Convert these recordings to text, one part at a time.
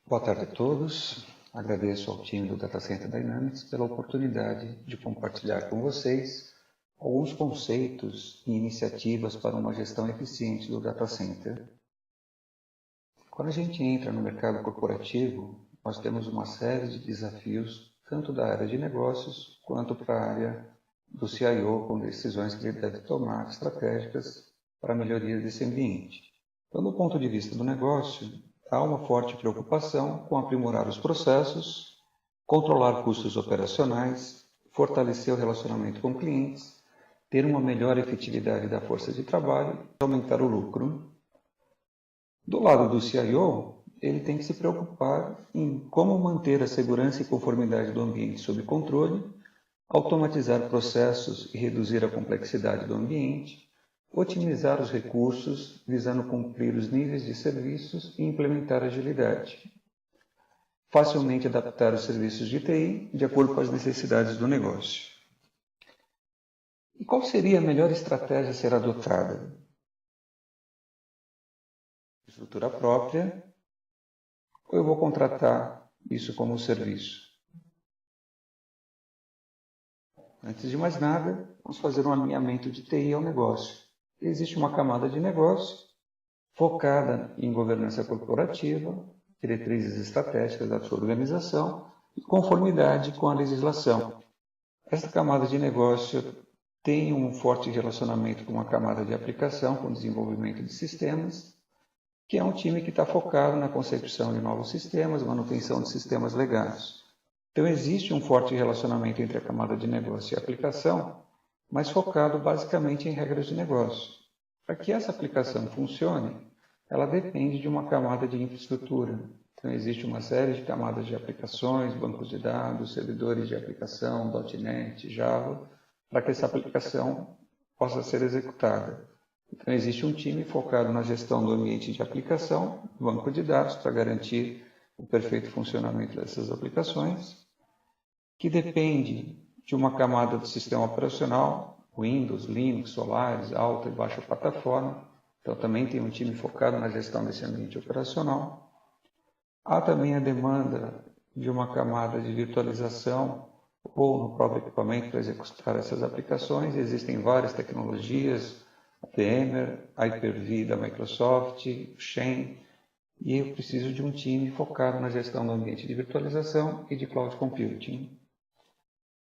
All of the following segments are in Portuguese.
Boa tarde a todos. Agradeço ao time do Data Center Dynamics pela oportunidade de compartilhar com vocês alguns conceitos e iniciativas para uma gestão eficiente do Data Center. Quando a gente entra no mercado corporativo, nós temos uma série de desafios, tanto da área de negócios quanto para a área do CIO, com decisões que ele deve tomar estratégicas para a melhoria desse ambiente. Então, do ponto de vista do negócio, há uma forte preocupação com aprimorar os processos, controlar custos operacionais, fortalecer o relacionamento com clientes, ter uma melhor efetividade da força de trabalho e aumentar o lucro. Do lado do CIO, ele tem que se preocupar em como manter a segurança e conformidade do ambiente sob controle, automatizar processos e reduzir a complexidade do ambiente, otimizar os recursos, visando cumprir os níveis de serviços e implementar agilidade. Facilmente adaptar os serviços de TI de acordo com as necessidades do negócio. E qual seria a melhor estratégia a ser adotada? Estrutura própria, ou eu vou contratar isso como serviço? Antes de mais nada, vamos fazer um alinhamento de TI ao negócio. Existe uma camada de negócio focada em governança corporativa, diretrizes estratégicas da sua organização e conformidade com a legislação. Esta camada de negócio tem um forte relacionamento com uma camada de aplicação, com desenvolvimento de sistemas, que é um time que está focado na concepção de novos sistemas, manutenção de sistemas legados. Então, existe um forte relacionamento entre a camada de negócio e a aplicação, mas focado basicamente em regras de negócio. Para que essa aplicação funcione, ela depende de uma camada de infraestrutura. Então, existe uma série de camadas de aplicações, bancos de dados, servidores de aplicação, .NET, Java, para que essa aplicação possa ser executada. Então, existe um time focado na gestão do ambiente de aplicação, banco de dados, para garantir o perfeito funcionamento dessas aplicações, que depende de uma camada do sistema operacional, Windows, Linux, Solaris, alta e baixa plataforma. Então, também tem um time focado na gestão desse ambiente operacional. Há também a demanda de uma camada de virtualização ou no próprio equipamento para executar essas aplicações. Existem várias tecnologias, VMware, Hyper-V da Microsoft, Xen, e eu preciso de um time focado na gestão do ambiente de virtualização e de cloud computing.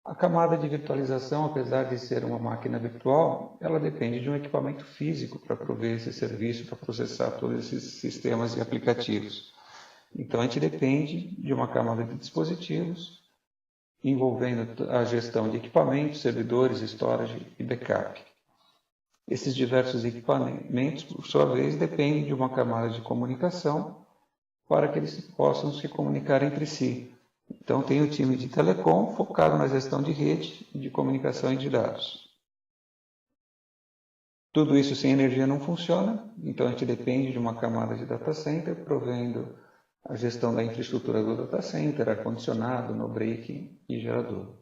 A camada de virtualização, apesar de ser uma máquina virtual, ela depende de um equipamento físico para prover esse serviço, para processar todos esses sistemas e aplicativos. Então, a gente depende de uma camada de dispositivos, envolvendo a gestão de equipamentos, servidores, storage e backup. Esses diversos equipamentos, por sua vez, dependem de uma camada de comunicação para que eles possam se comunicar entre si. Então, tem o time de telecom focado na gestão de rede, de comunicação e de dados. Tudo isso sem energia não funciona, então a gente depende de uma camada de data center, provendo a gestão da infraestrutura do data center, ar-condicionado, no-break e gerador.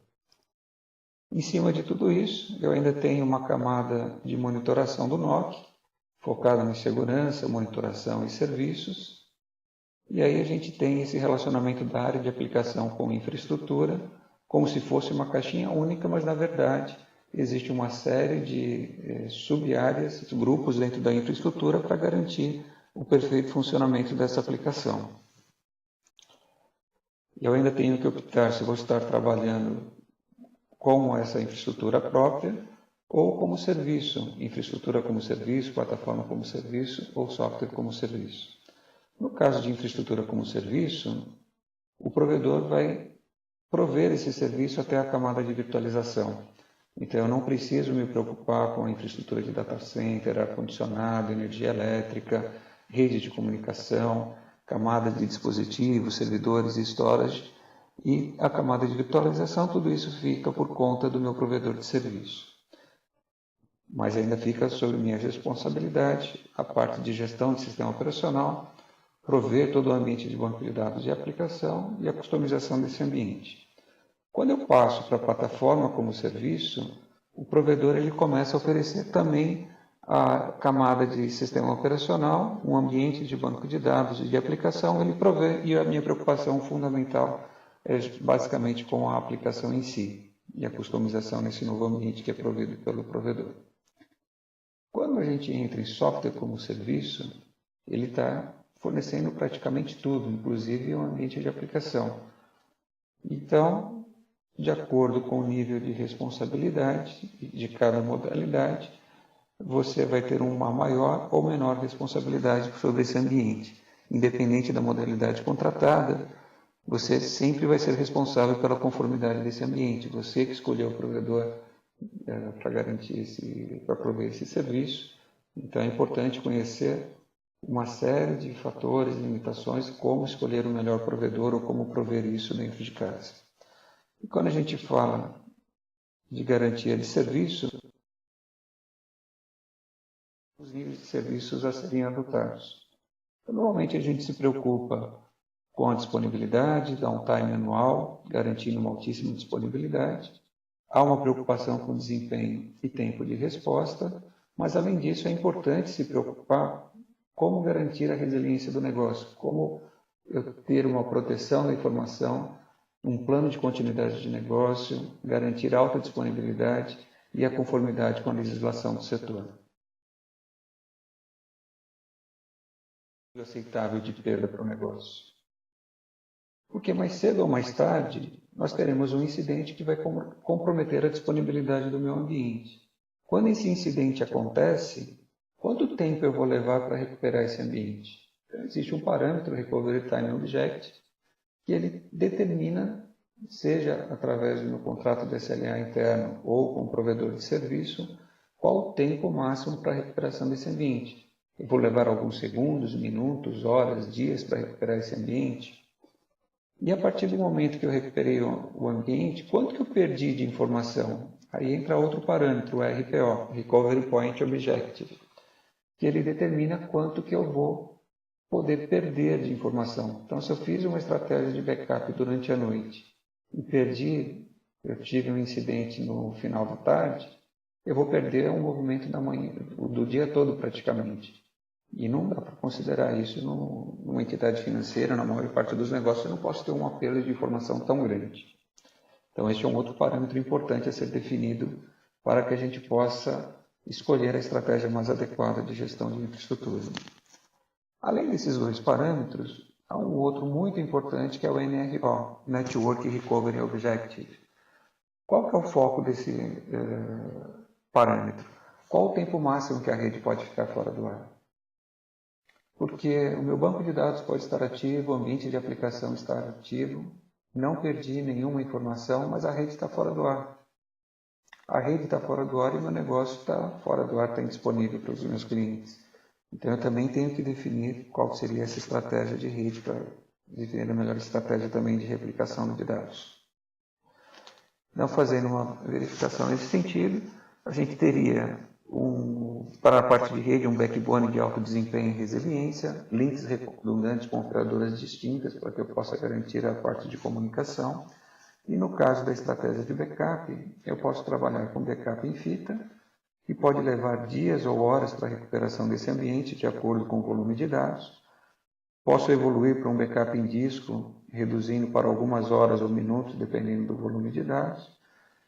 Em cima de tudo isso, eu ainda tenho uma camada de monitoração do NOC, focada em segurança, monitoração e serviços. E aí a gente tem esse relacionamento da área de aplicação com infraestrutura, como se fosse uma caixinha única, mas na verdade existe uma série de sub-áreas, grupos dentro da infraestrutura para garantir o perfeito funcionamento dessa aplicação. Eu ainda tenho que optar se vou estar trabalhando com essa infraestrutura própria ou como serviço, infraestrutura como serviço, plataforma como serviço ou software como serviço. No caso de infraestrutura como serviço, o provedor vai prover esse serviço até a camada de virtualização. Então, eu não preciso me preocupar com a infraestrutura de data center, ar-condicionado, energia elétrica, rede de comunicação, camada de dispositivos, servidores e storage, e a camada de virtualização, tudo isso fica por conta do meu provedor de serviço. Mas ainda fica sob minha responsabilidade a parte de gestão de sistema operacional, prover todo o ambiente de banco de dados de aplicação e a customização desse ambiente. Quando eu passo para a plataforma como serviço, o provedor ele começa a oferecer também A camada de sistema operacional, um ambiente de banco de dados e de aplicação, ele provê, e a minha preocupação fundamental é basicamente com a aplicação em si e a customização nesse novo ambiente que é provido pelo provedor. Quando a gente entra em software como serviço, ele está fornecendo praticamente tudo, inclusive o ambiente de aplicação. Então, de acordo com o nível de responsabilidade de cada modalidade, você vai ter uma maior ou menor responsabilidade sobre esse ambiente. Independente da modalidade contratada, você sempre vai ser responsável pela conformidade desse ambiente. Você que escolheu o provedor para garantir para prover esse serviço. Então é importante conhecer uma série de fatores, limitações, como escolher o melhor provedor ou como prover isso dentro de casa. E quando a gente fala de garantia de serviço, os níveis de serviços a serem adotados. Então, normalmente a gente se preocupa com a disponibilidade, downtime anual, garantindo uma altíssima disponibilidade. Há uma preocupação com desempenho e tempo de resposta, mas além disso é importante se preocupar como garantir a resiliência do negócio, como eu ter uma proteção da informação, um plano de continuidade de negócio, garantir alta disponibilidade e a conformidade com a legislação do setor. Aceitável de perda para o negócio. Porque mais cedo ou mais tarde, nós teremos um incidente que vai comprometer a disponibilidade do meu ambiente. Quando esse incidente acontece, quanto tempo eu vou levar para recuperar esse ambiente? Então, existe um parâmetro, Recovery Time Object, que ele determina, seja através do meu contrato de SLA interno ou com o provedor de serviço, qual o tempo máximo para a recuperação desse ambiente. Eu vou levar alguns segundos, minutos, horas, dias para recuperar esse ambiente? E a partir do momento que eu recuperei o ambiente, quanto que eu perdi de informação? Aí entra outro parâmetro, o RPO, Recovery Point Objective, que ele determina quanto que eu vou poder perder de informação. Então, se eu fiz uma estratégia de backup durante a noite e eu tive um incidente no final da tarde, eu vou perder um movimento da manhã, do dia todo praticamente. E não dá para considerar isso numa entidade financeira, na maior parte dos negócios, eu não posso ter uma perda de informação tão grande. Então, este é um outro parâmetro importante a ser definido para que a gente possa escolher a estratégia mais adequada de gestão de infraestrutura. Além desses dois parâmetros, há um outro muito importante que é o NRO, Network Recovery Objective. Qual que é o foco desse parâmetro? Qual o tempo máximo que a rede pode ficar fora do ar? Porque o meu banco de dados pode estar ativo, o ambiente de aplicação está ativo, não perdi nenhuma informação, mas a rede está fora do ar. A rede está fora do ar e o meu negócio está fora do ar, está indisponível para os meus clientes. Então eu também tenho que definir qual seria essa estratégia de rede para definir a melhor estratégia também de replicação de dados. Não fazendo uma verificação nesse sentido, a gente teria para a parte de rede, um backbone de alto desempenho e resiliência, links redundantes com operadoras distintas para que eu possa garantir a parte de comunicação. E no caso da estratégia de backup, eu posso trabalhar com backup em fita, que pode levar dias ou horas para a recuperação desse ambiente, de acordo com o volume de dados. Posso evoluir para um backup em disco, reduzindo para algumas horas ou minutos, dependendo do volume de dados.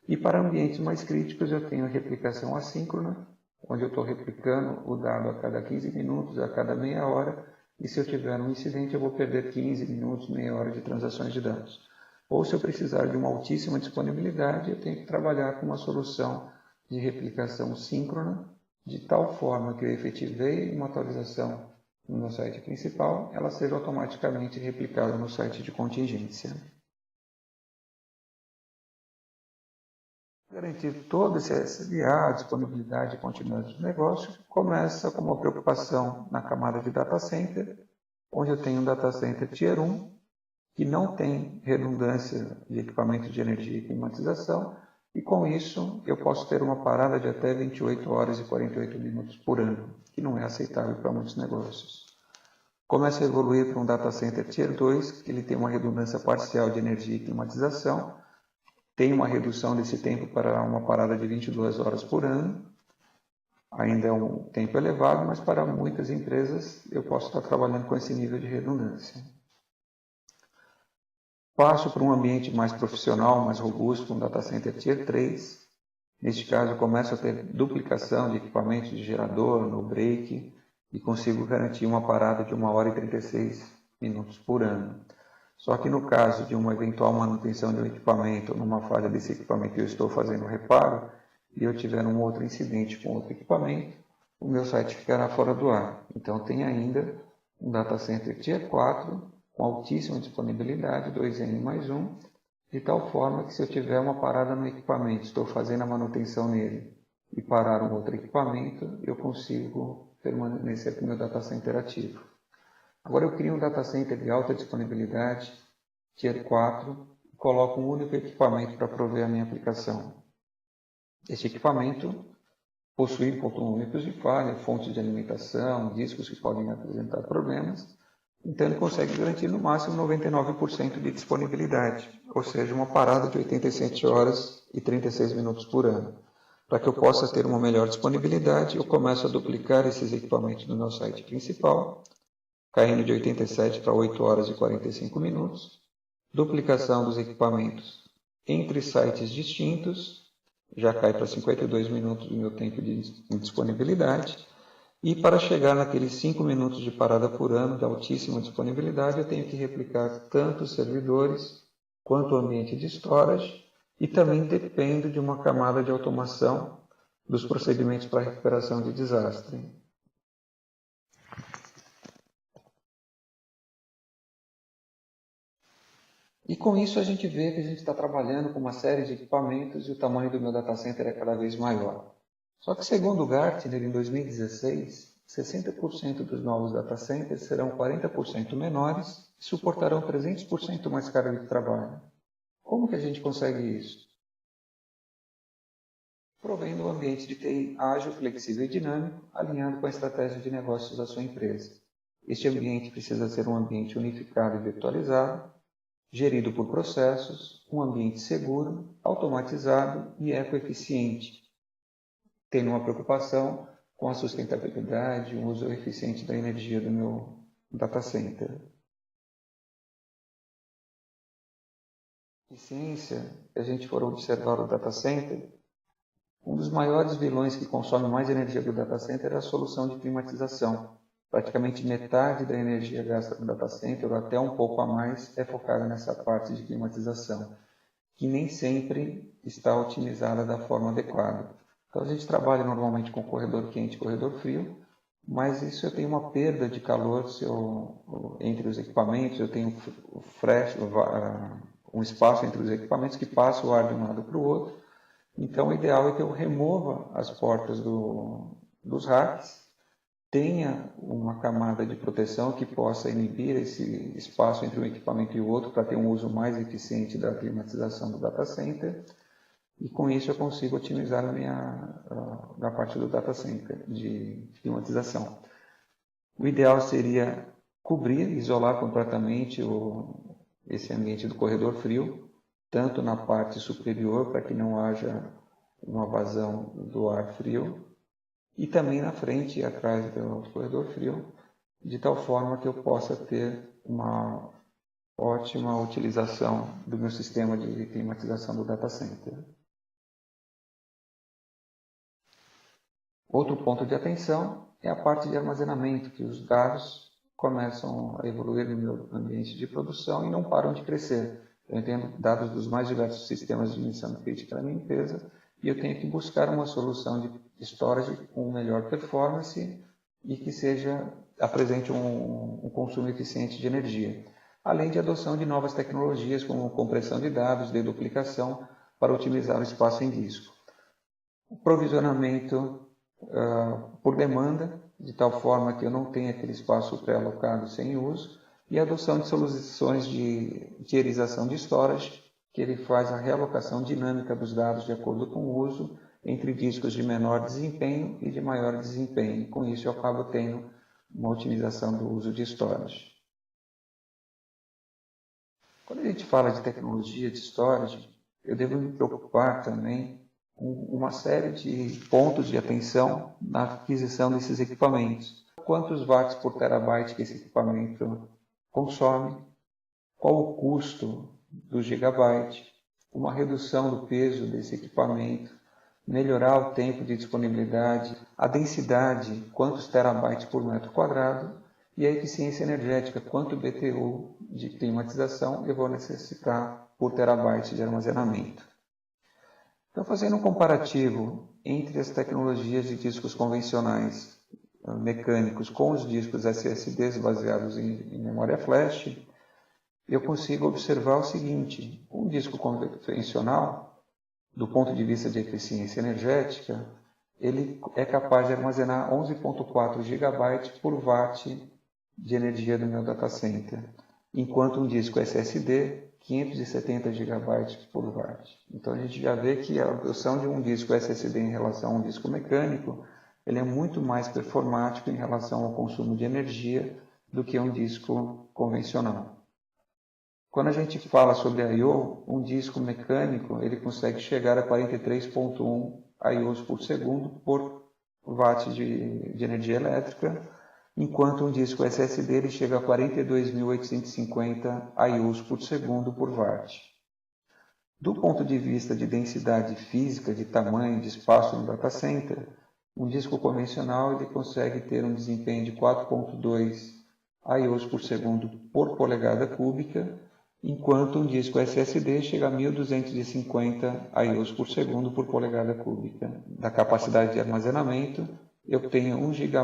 E para ambientes mais críticos, eu tenho a replicação assíncrona, onde eu estou replicando o dado a cada 15 minutos, a cada meia hora, e se eu tiver um incidente, eu vou perder 15 minutos, meia hora de transações de dados. Ou se eu precisar de uma altíssima disponibilidade, eu tenho que trabalhar com uma solução de replicação síncrona, de tal forma que eu efetivei uma atualização no meu site principal, ela seja automaticamente replicada no site de contingência. Garantir todo esse SLA, disponibilidade e continuidade do negócio, começa com uma preocupação na camada de data center, onde eu tenho um data center Tier 1, que não tem redundância de equipamento de energia e climatização, e com isso eu posso ter uma parada de até 28 horas e 48 minutos por ano, que não é aceitável para muitos negócios. Começa a evoluir para um data center Tier 2, que ele tem uma redundância parcial de energia e climatização, tem uma redução desse tempo para uma parada de 22 horas por ano, Ainda é um tempo elevado, mas para muitas empresas eu posso estar trabalhando com esse nível de redundância. Passo para um ambiente mais profissional, mais robusto, um data center Tier 3. Neste caso, eu começo a ter duplicação de equipamentos de gerador, no break, e consigo garantir uma parada de 1 hora e 36 minutos por ano. Só que no caso de uma eventual manutenção de um equipamento, numa falha desse equipamento eu estou fazendo reparo, e eu tiver um outro incidente com outro equipamento, o meu site ficará fora do ar. Então tem ainda um data center Tier 4, com altíssima disponibilidade, 2N mais 1, de tal forma que se eu tiver uma parada no equipamento, estou fazendo a manutenção nele e parar um outro equipamento, eu consigo permanecer com o meu data center ativo. Agora eu crio um data center de alta disponibilidade, Tier 4, e coloco um único equipamento para prover a minha aplicação. Este equipamento possui pontos únicos de falha, fontes de alimentação, discos que podem apresentar problemas, então ele consegue garantir no máximo 99% de disponibilidade, ou seja, uma parada de 87 horas e 36 minutos por ano. Para que eu possa ter uma melhor disponibilidade, eu começo a duplicar esses equipamentos no meu site principal, caindo de 87 para 8 horas e 45 minutos, duplicação dos equipamentos entre sites distintos, já cai para 52 minutos do meu tempo de disponibilidade, e para chegar naqueles 5 minutos de parada por ano de altíssima disponibilidade, eu tenho que replicar tanto os servidores quanto o ambiente de storage, e também dependo de uma camada de automação dos procedimentos para recuperação de desastre. E com isso a gente vê que a gente está trabalhando com uma série de equipamentos e o tamanho do meu data center é cada vez maior. Só que segundo o Gartner, em 2016, 60% dos novos data centers serão 40% menores e suportarão 300% mais carga de trabalho. Como que a gente consegue isso? Provendo um ambiente de TI ágil, flexível e dinâmico, alinhado com a estratégia de negócios da sua empresa. Este ambiente precisa ser um ambiente unificado e virtualizado, gerido por processos, um ambiente seguro, automatizado e ecoeficiente, tendo uma preocupação com a sustentabilidade e o uso eficiente da energia do meu data center. Eficiência, se a gente for observar o data center, um dos maiores vilões que consome mais energia do data center é a solução de climatização. Praticamente metade da energia gasta no data center, ou até um pouco a mais, é focada nessa parte de climatização, que nem sempre está otimizada da forma adequada. Então a gente trabalha normalmente com corredor quente e corredor frio, mas isso eu tenho uma perda de calor entre os equipamentos, eu tenho um espaço entre os equipamentos que passa o ar de um lado para o outro. Então o ideal é que eu remova as portas dos racks, tenha uma camada de proteção que possa inibir esse espaço entre um equipamento e o outro para ter um uso mais eficiente da climatização do data center, e com isso eu consigo otimizar a parte do data center de climatização. O ideal seria cobrir, isolar completamente esse ambiente do corredor frio, tanto na parte superior para que não haja uma vazão do ar frio, e também na frente e atrás do corredor frio, de tal forma que eu possa ter uma ótima utilização do meu sistema de climatização do data center. Outro ponto de atenção é a parte de armazenamento, que os dados começam a evoluir no meu ambiente de produção e não param de crescer. Eu tenho dados dos mais diversos sistemas de missão crítica da minha empresa e eu tenho que buscar uma solução de storage com melhor performance e que apresente um consumo eficiente de energia, além de adoção de novas tecnologias como compressão de dados, deduplicação, para otimizar o espaço em disco. O provisionamento por demanda, de tal forma que eu não tenha aquele espaço pré-alocado sem uso, e a adoção de soluções de tierização de storage, que ele faz a realocação dinâmica dos dados de acordo com o uso entre discos de menor desempenho e de maior desempenho. Com isso, eu acabo tendo uma otimização do uso de storage. Quando a gente fala de tecnologia de storage, eu devo me preocupar também uma série de pontos de atenção na aquisição desses equipamentos. Quantos watts por terabyte que esse equipamento consome, qual o custo do gigabyte, uma redução do peso desse equipamento, melhorar o tempo de disponibilidade, a densidade, quantos terabytes por metro quadrado, e a eficiência energética, quanto BTU de climatização eu vou necessitar por terabyte de armazenamento. Então, fazendo um comparativo entre as tecnologias de discos convencionais mecânicos com os discos SSDs baseados em memória flash, eu consigo observar o seguinte: um disco convencional, do ponto de vista de eficiência energética, ele é capaz de armazenar 11,4 GB por watt de energia do meu data center, enquanto um disco SSD, 570 GB por watt. Então a gente já vê que a adoção de um disco SSD em relação a um disco mecânico, ele é muito mais performático em relação ao consumo de energia do que um disco convencional. Quando a gente fala sobre I/O, um disco mecânico ele consegue chegar a 43,1 I/Os por segundo por watt de energia elétrica, enquanto um disco SSD ele chega a 42.850 I/Os por segundo por watt. Do ponto de vista de densidade física, de tamanho, de espaço no data center, um disco convencional ele consegue ter um desempenho de 4,2 I/Os por segundo por polegada cúbica, enquanto um disco SSD chega a 1.250 I/Os por segundo por polegada cúbica. Da capacidade de armazenamento, eu tenho 1 GB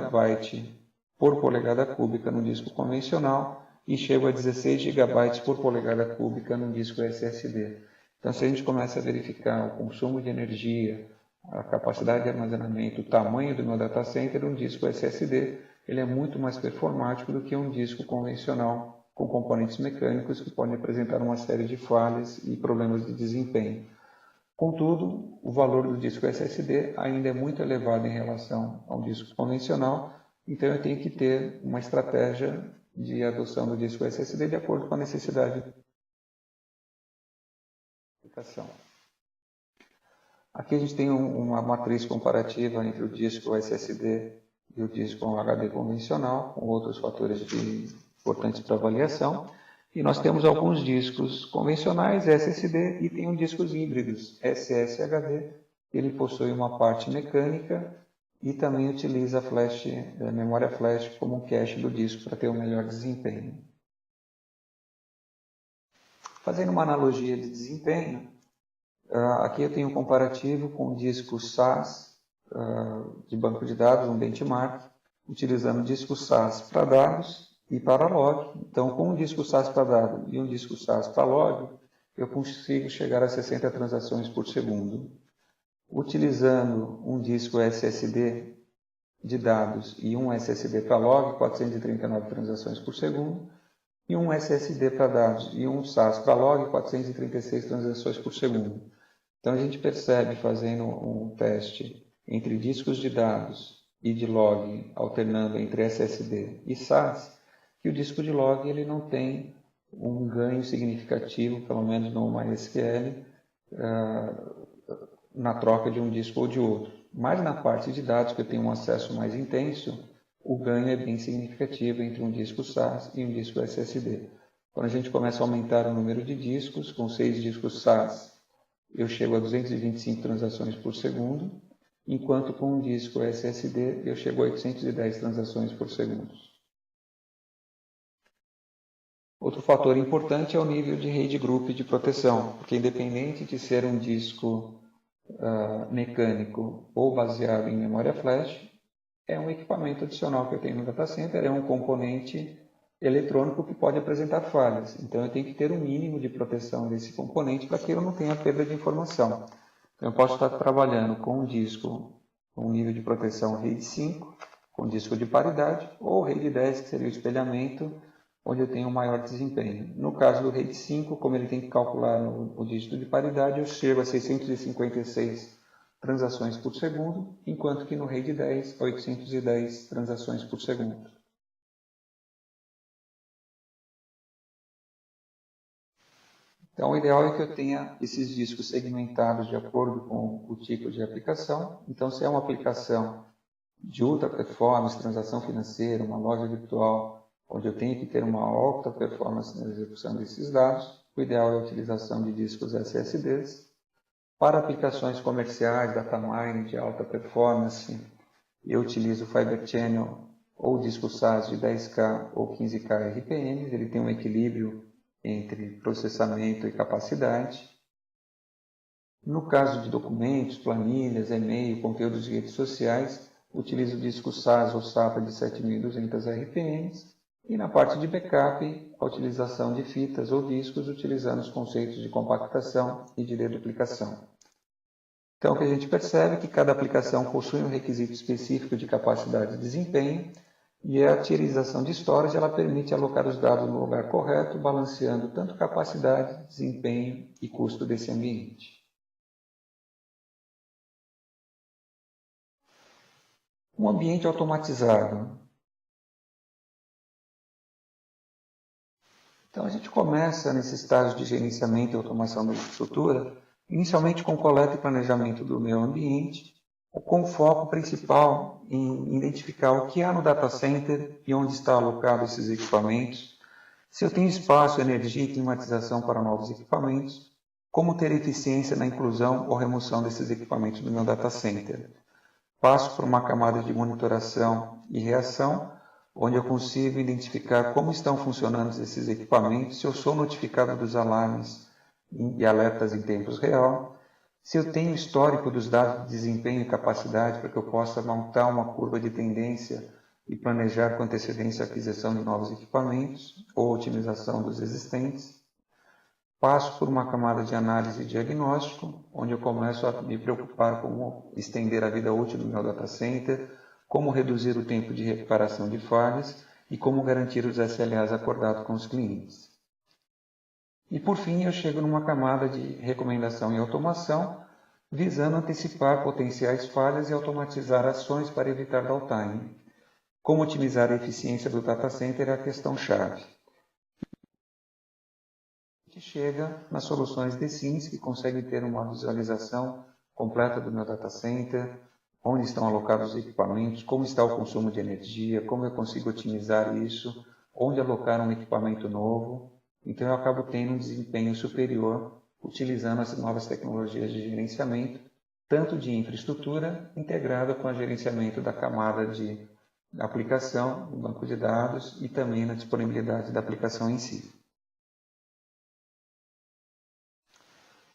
por polegada cúbica no disco convencional e chego a 16 GB por polegada cúbica no disco SSD. Então, se a gente começa a verificar o consumo de energia, a capacidade de armazenamento, o tamanho do meu data center, um disco SSD ele é muito mais performático do que um disco convencional com componentes mecânicos que podem apresentar uma série de falhas e problemas de desempenho. Contudo, o valor do disco SSD ainda é muito elevado em relação ao disco convencional, então eu tenho que ter uma estratégia de adoção do disco SSD de acordo com a necessidade da aplicação. Aqui a gente tem uma matriz comparativa entre o disco SSD e o disco HD convencional, com outros fatores importantes para avaliação. E nós temos alguns discos convencionais, SSD, e tem discos híbridos, SSHD. Ele possui uma parte mecânica e também utiliza flash, memória flash como um cache do disco para ter um melhor desempenho. Fazendo uma analogia de desempenho, aqui eu tenho um comparativo com o disco SAS de banco de dados, um benchmark, utilizando o disco SAS para dados e para log. Então, com um disco SAS para dado e um disco SAS para log, eu consigo chegar a 60 transações por segundo. Utilizando um disco SSD de dados e um SSD para log, 439 transações por segundo, e um SSD para dados e um SAS para log, 436 transações por segundo. Então a gente percebe, fazendo um teste entre discos de dados e de log, alternando entre SSD e SAS, que o disco de log ele não tem um ganho significativo, pelo menos no MySQL, na troca de um disco ou de outro. Mas na parte de dados, que eu tenho um acesso mais intenso, o ganho é bem significativo entre um disco SAS e um disco SSD. Quando a gente começa a aumentar o número de discos, com 6 discos SAS, eu chego a 225 transações por segundo, enquanto com um disco SSD eu chego a 810 transações por segundo. Outro fator importante é o nível de RAID group de proteção, porque independente de ser um disco mecânico ou baseado em memória flash, é um equipamento adicional que eu tenho no data center, é um componente eletrônico que pode apresentar falhas. Então eu tenho que ter um mínimo de proteção desse componente para que eu não tenha perda de informação. Então eu posso estar trabalhando com um disco com um nível de proteção RAID 5, com disco de paridade, ou RAID 10, que seria o espelhamento, onde eu tenho um maior desempenho. No caso do RAID 5, como ele tem que calcular o dígito de paridade, eu chego a 656 transações por segundo, enquanto que no RAID 10, 810 transações por segundo. Então, o ideal é que eu tenha esses discos segmentados de acordo com o tipo de aplicação. Então, se é uma aplicação de ultra performance, transação financeira, uma loja virtual, onde eu tenho que ter uma alta performance na execução desses dados, o ideal é a utilização de discos SSDs. Para aplicações comerciais, data mining de alta performance, eu utilizo Fibre Channel ou disco SAS de 10K ou 15K RPM, ele tem um equilíbrio entre processamento e capacidade. No caso de documentos, planilhas, e-mail, conteúdos de redes sociais, utilizo o disco SAS ou SATA de 7.200 RPMs. E na parte de backup, a utilização de fitas ou discos utilizando os conceitos de compactação e de deduplicação. Então, o que a gente percebe é que cada aplicação possui um requisito específico de capacidade e desempenho, e a tierização de storage ela permite alocar os dados no lugar correto, balanceando tanto capacidade, desempenho e custo desse ambiente. Um ambiente automatizado. Então, a gente começa nesse estágio de gerenciamento e automação da infraestrutura, inicialmente com coleta e planejamento do meu ambiente, com foco principal em identificar o que há no data center e onde está alocado esses equipamentos, se eu tenho espaço, energia e climatização para novos equipamentos, como ter eficiência na inclusão ou remoção desses equipamentos do meu data center. Passo por uma camada de monitoração e reação, onde eu consigo identificar como estão funcionando esses equipamentos, se eu sou notificado dos alarmes e alertas em tempo real, se eu tenho histórico dos dados de desempenho e capacidade para que eu possa montar uma curva de tendência e planejar com antecedência a aquisição de novos equipamentos ou otimização dos existentes. Passo por uma camada de análise e diagnóstico, onde eu começo a me preocupar com como estender a vida útil do meu data center, como reduzir o tempo de recuperação de falhas e como garantir os SLAs acordados com os clientes. E por fim, eu chego numa camada de recomendação e automação, visando antecipar potenciais falhas e automatizar ações para evitar downtime. Como otimizar a eficiência do data center é a questão-chave. Que chega nas soluções de SIMS, que conseguem ter uma visualização completa do meu data center, onde estão alocados os equipamentos, como está o consumo de energia, como eu consigo otimizar isso, onde alocar um equipamento novo. Então, eu acabo tendo um desempenho superior utilizando as novas tecnologias de gerenciamento, tanto de infraestrutura integrada com o gerenciamento da camada de aplicação, do banco de dados e também na disponibilidade da aplicação em si.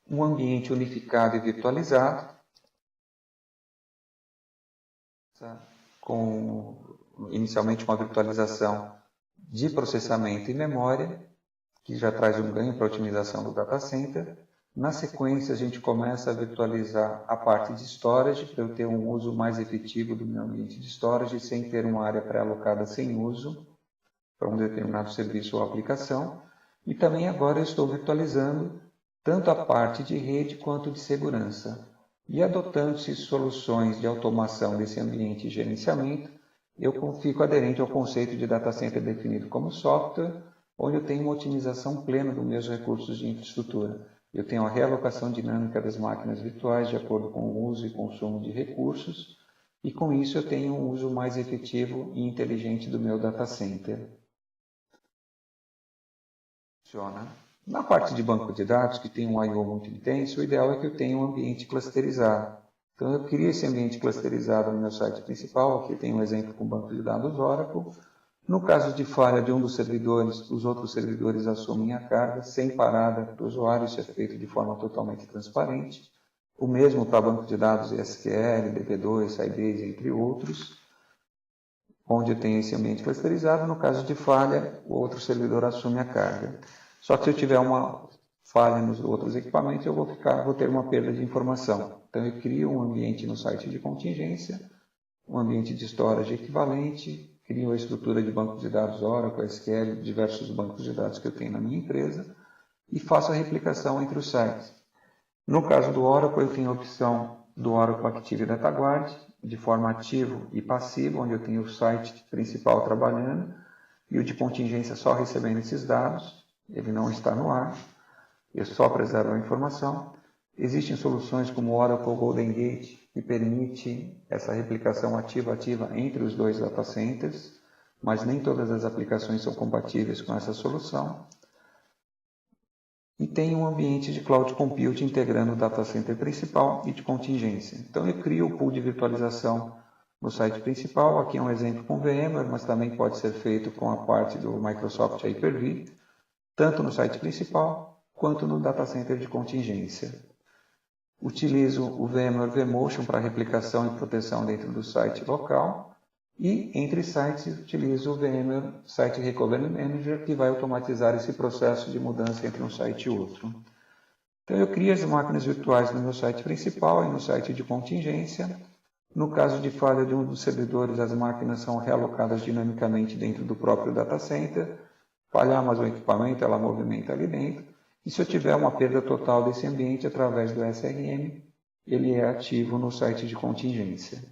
Um ambiente unificado e virtualizado, com inicialmente uma virtualização de processamento e memória, que já traz um ganho para a otimização do data center. Na sequência, a gente começa a virtualizar a parte de storage, para eu ter um uso mais efetivo do meu ambiente de storage, sem ter uma área pré-alocada sem uso, para um determinado serviço ou aplicação. E também agora eu estou virtualizando tanto a parte de rede quanto de segurança. E adotando-se soluções de automação desse ambiente de gerenciamento, eu fico aderente ao conceito de data center definido como software, onde eu tenho uma otimização plena dos meus recursos de infraestrutura. Eu tenho a realocação dinâmica das máquinas virtuais de acordo com o uso e consumo de recursos, e com isso eu tenho um uso mais efetivo e inteligente do meu data center. Funciona. Na parte de banco de dados, que tem um I/O muito intenso, o ideal é que eu tenha um ambiente clusterizado. Então, eu crio esse ambiente clusterizado no meu site principal. Aqui tem um exemplo com banco de dados Oracle. No caso de falha de um dos servidores, os outros servidores assumem a carga, sem parada do usuário, isso é feito de forma totalmente transparente. O mesmo para banco de dados SQL, DB2, Sybase, entre outros, onde eu tenho esse ambiente clusterizado. No caso de falha, o outro servidor assume a carga. Só que se eu tiver uma falha nos outros equipamentos, eu vou ter uma perda de informação. Então, eu crio um ambiente no site de contingência, um ambiente de storage equivalente, crio a estrutura de banco de dados Oracle, SQL, diversos bancos de dados que eu tenho na minha empresa, e faço a replicação entre os sites. No caso do Oracle, eu tenho a opção do Oracle Active Data Guard, de forma ativo e passiva, onde eu tenho o site principal trabalhando, e o de contingência só recebendo esses dados, ele não está no ar. e só preserva a informação. Existem soluções como o Oracle Golden Gate, que permite essa replicação ativa-ativa entre os dois data centers, mas nem todas as aplicações são compatíveis com essa solução. E tem um ambiente de Cloud Compute integrando o data center principal e de contingência. Então eu crio o pool de virtualização no site principal. Aqui é um exemplo com VMware, mas também pode ser feito com a parte do Microsoft Hyper-V, tanto no site principal quanto no data center de contingência. Utilizo o VMware vMotion para replicação e proteção dentro do site local. E entre sites utilizo o VMware Site Recovery Manager, que vai automatizar esse processo de mudança entre um site e outro. Então eu crio as máquinas virtuais no meu site principal e no site de contingência. No caso de falha de um dos servidores, as máquinas são realocadas dinamicamente dentro do próprio data center. Falhar mais um equipamento, ela movimenta ali dentro. E se eu tiver uma perda total desse ambiente através do SRM, ele é ativo no site de contingência.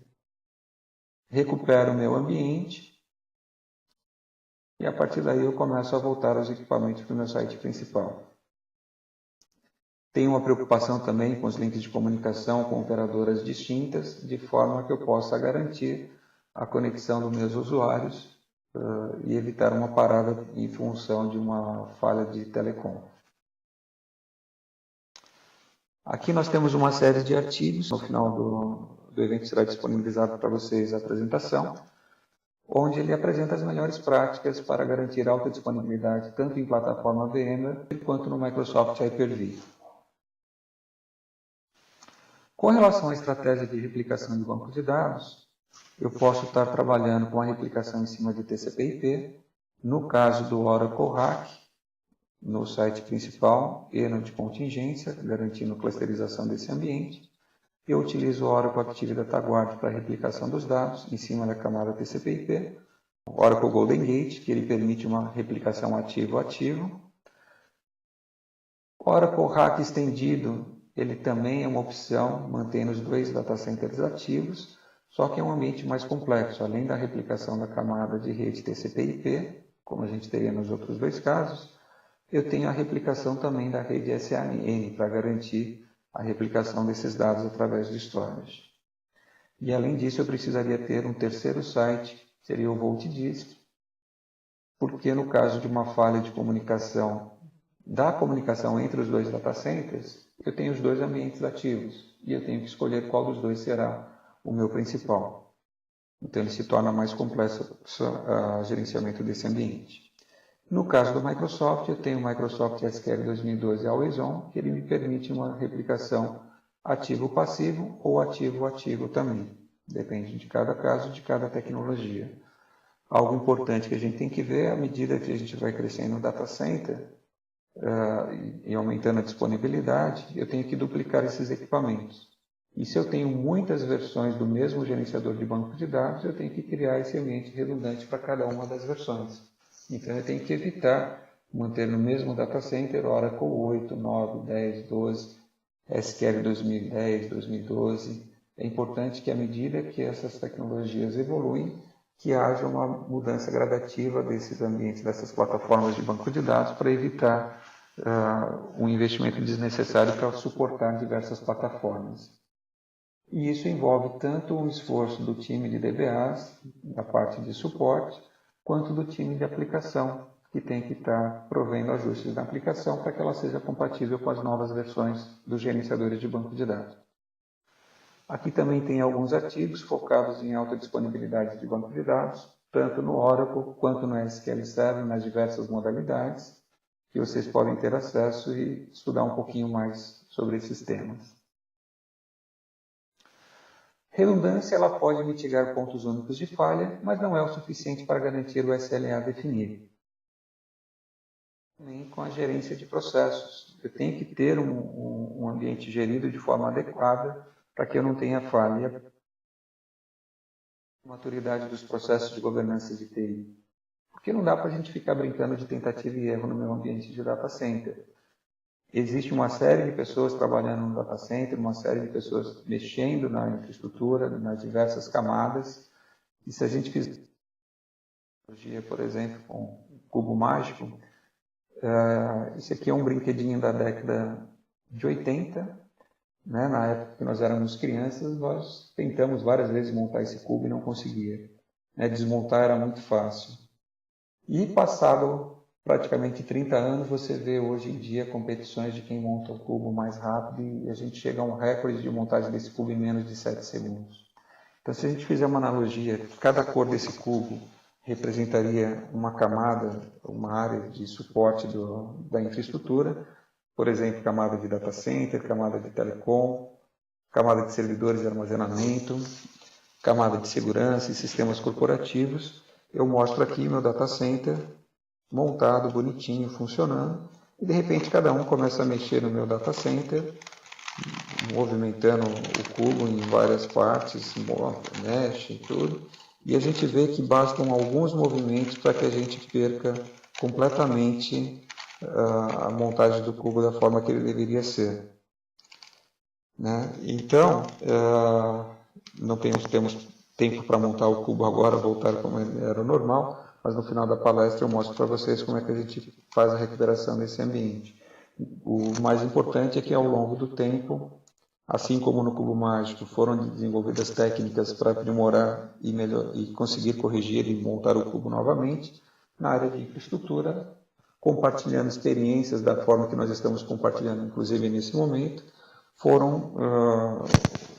Recupero o meu ambiente e a partir daí eu começo a voltar os equipamentos para o meu site principal. Tenho uma preocupação também com os links de comunicação com operadoras distintas, de forma que eu possa garantir a conexão dos meus usuários e evitar uma parada em função de uma falha de telecom. Aqui nós temos uma série de artigos, no final do evento será disponibilizado para vocês a apresentação, onde ele apresenta as melhores práticas para garantir alta disponibilidade tanto em plataforma VMware quanto no Microsoft Hyper-V. Com relação à estratégia de replicação de banco de dados, eu posso estar trabalhando com a replicação em cima de TCP/IP, no caso do Oracle RAC, no site principal e no de contingência, garantindo a clusterização desse ambiente. Eu utilizo o Oracle Active Data Guard para a replicação dos dados em cima da camada TCP/IP, o Oracle Golden Gate, que ele permite uma replicação ativo-ativo. O Oracle RAC estendido, ele também é uma opção, mantendo os dois data centers ativos, só que é um ambiente mais complexo. Além da replicação da camada de rede TCP/IP, como a gente teria nos outros dois casos, eu tenho a replicação também da rede SAN para garantir a replicação desses dados através de storage. E além disso, eu precisaria ter um terceiro site, seria o VoltDisk, porque no caso de uma falha de comunicação, da comunicação entre os dois data centers, eu tenho os dois ambientes ativos e eu tenho que escolher qual dos dois será o meu principal. Então ele se torna mais complexo o gerenciamento desse ambiente. No caso do Microsoft, eu tenho o Microsoft SQL 2012 Always On, que ele me permite uma replicação ativo-passivo ou ativo-ativo também. Depende de cada caso, de cada tecnologia. Algo importante que a gente tem que ver, à medida que a gente vai crescendo no data center e aumentando a disponibilidade, eu tenho que duplicar esses equipamentos. E se eu tenho muitas versões do mesmo gerenciador de banco de dados, eu tenho que criar esse ambiente redundante para cada uma das versões. Então eu tenho que evitar manter no mesmo data center Oracle 8, 9, 10, 12, SQL 2010, 2012. É importante que à medida que essas tecnologias evoluem, que haja uma mudança gradativa desses ambientes, dessas plataformas de banco de dados, para evitar um investimento desnecessário para suportar diversas plataformas. E isso envolve tanto um esforço do time de DBAs, da parte de suporte, quanto do time de aplicação, que tem que estar provendo ajustes na aplicação para que ela seja compatível com as novas versões dos gerenciadores de banco de dados. Aqui também tem alguns artigos focados em alta disponibilidade de banco de dados, tanto no Oracle quanto no SQL Server, nas diversas modalidades, que vocês podem ter acesso e estudar um pouquinho mais sobre esses temas. Redundância ela pode mitigar pontos únicos de falha, mas não é o suficiente para garantir o SLA definido. Também com a gerência de processos. Eu tenho que ter um ambiente gerido de forma adequada para que eu não tenha falha. Maturidade dos processos de governança de TI. Porque não dá para a gente ficar brincando de tentativa e erro no meu ambiente de data center. Existe uma série de pessoas trabalhando no data center, uma série de pessoas mexendo na infraestrutura, nas diversas camadas. E se a gente fizer, por exemplo, com o cubo mágico, Esse aqui é um brinquedinho da década de 80, né? Na época que nós éramos crianças, nós tentamos várias vezes montar esse cubo e não conseguia, né? Desmontar era muito fácil. E passado praticamente 30 anos, você vê hoje em dia competições de quem monta o cubo mais rápido e a gente chega a um recorde de montagem desse cubo em menos de 7 segundos. Então, se a gente fizer uma analogia, cada cor desse cubo representaria uma camada, uma área de suporte da infraestrutura, por exemplo, camada de data center, camada de telecom, camada de servidores de armazenamento, camada de segurança e sistemas corporativos. Eu mostro aqui meu data center montado, bonitinho, funcionando, e de repente cada um começa a mexer no meu data center, movimentando o cubo em várias partes, mexe e tudo, e a gente vê que bastam alguns movimentos para que a gente perca completamente a montagem do cubo da forma que ele deveria ser. Né? Então, não temos tempo para montar o cubo agora, voltar como era normal, mas no final da palestra eu mostro para vocês como é que a gente faz a recuperação desse ambiente. O mais importante é que ao longo do tempo, assim como no cubo mágico, foram desenvolvidas técnicas para aprimorar e conseguir corrigir e montar o cubo novamente. Na área de infraestrutura, compartilhando experiências da forma que nós estamos compartilhando, inclusive nesse momento, foram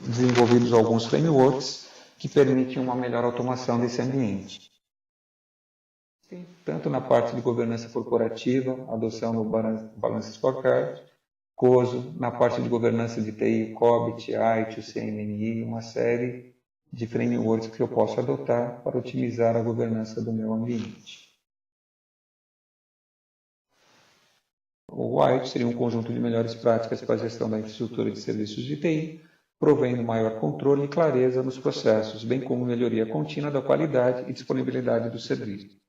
desenvolvidos alguns frameworks que permitem uma melhor automação desse ambiente. Tanto na parte de governança corporativa, adoção do Balance Scorecard, COSO, na parte de governança de TI, COBIT, ITIL, CMMI, uma série de frameworks que eu posso adotar para otimizar a governança do meu ambiente. O ITIL seria um conjunto de melhores práticas para a gestão da infraestrutura de serviços de TI, provendo maior controle e clareza nos processos, bem como melhoria contínua da qualidade e disponibilidade do serviço.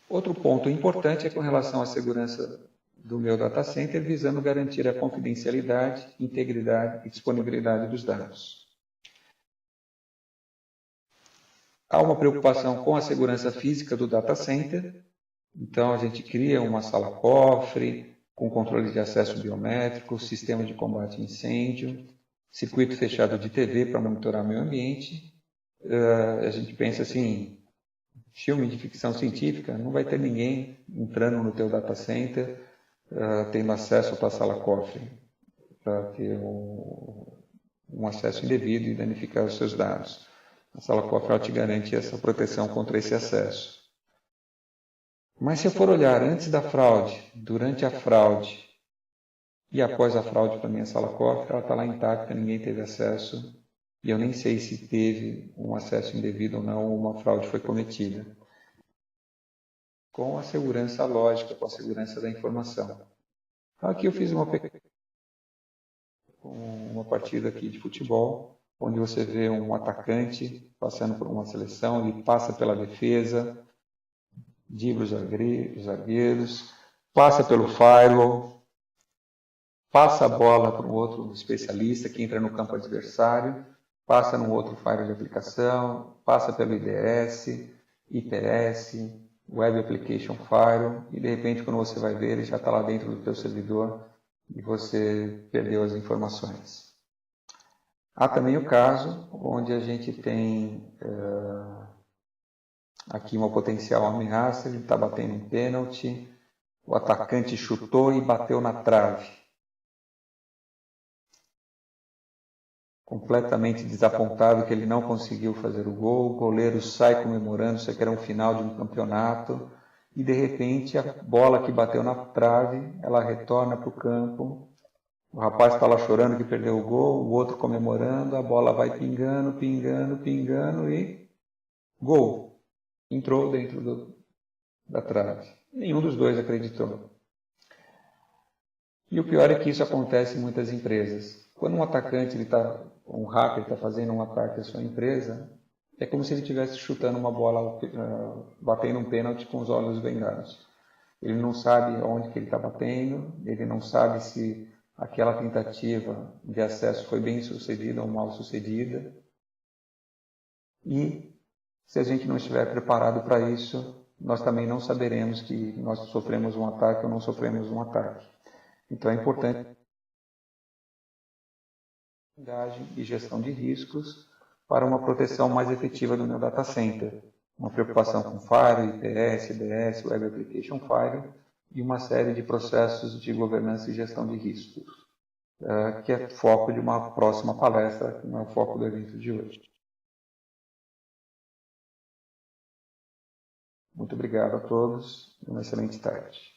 Outro ponto importante é com relação à segurança do meu data center, visando garantir a confidencialidade, integridade e disponibilidade dos dados. Há uma preocupação com a segurança física do data center, então a gente cria uma sala-cofre, com controle de acesso biométrico, sistema de combate a incêndio, circuito fechado de TV para monitorar meu ambiente. A gente pensa assim, filme de ficção científica, não vai ter ninguém entrando no teu data center, tendo acesso à tua sala-cofre, para ter um acesso indevido e danificar os seus dados. A sala-cofre te garante essa proteção contra esse acesso. Mas se eu for olhar antes da fraude, durante a fraude e após a fraude para a minha sala-cofre, ela está lá intacta, ninguém teve acesso e eu nem sei se teve um acesso indevido ou não, ou uma fraude foi cometida. Com a segurança lógica, com a segurança da informação. Aqui eu fiz uma partida aqui de futebol, onde você vê um atacante passando por uma seleção, ele passa pela defesa, dribla os zagueiros, passa pelo firewall, passa a bola para um outro especialista que entra no campo adversário, passa num outro firewall de aplicação, passa pelo IDS, IPS, Web Application Firewall, e de repente quando você vai ver, ele já está lá dentro do teu servidor e você perdeu as informações. Há também o caso onde a gente tem aqui uma potencial ameaça, ele está batendo um pênalti, o atacante chutou e bateu na trave. Completamente desapontado que ele não conseguiu fazer o gol, o goleiro sai comemorando, isso aqui era um final de um campeonato, e de repente a bola que bateu na trave, ela retorna para o campo, o rapaz está lá chorando que perdeu o gol, o outro comemorando, a bola vai pingando, pingando, pingando e gol! Entrou dentro da trave. Nenhum dos dois acreditou. E o pior é que isso acontece em muitas empresas. Quando um atacante, um hacker está fazendo um ataque à sua empresa, é como se ele estivesse chutando uma bola, batendo um pênalti com os olhos vendados. Ele não sabe onde que ele está batendo, ele não sabe se aquela tentativa de acesso foi bem sucedida ou mal sucedida. E se a gente não estiver preparado para isso, nós também não saberemos que nós sofremos um ataque ou não sofremos um ataque. Então é importante e gestão de riscos para uma proteção mais efetiva do meu data center. Uma preocupação com Firewall, IPS, IDS, Web Application Firewall e uma série de processos de governança e gestão de riscos, que é foco de uma próxima palestra, que não é o foco do evento de hoje. Muito obrigado a todos e uma excelente tarde.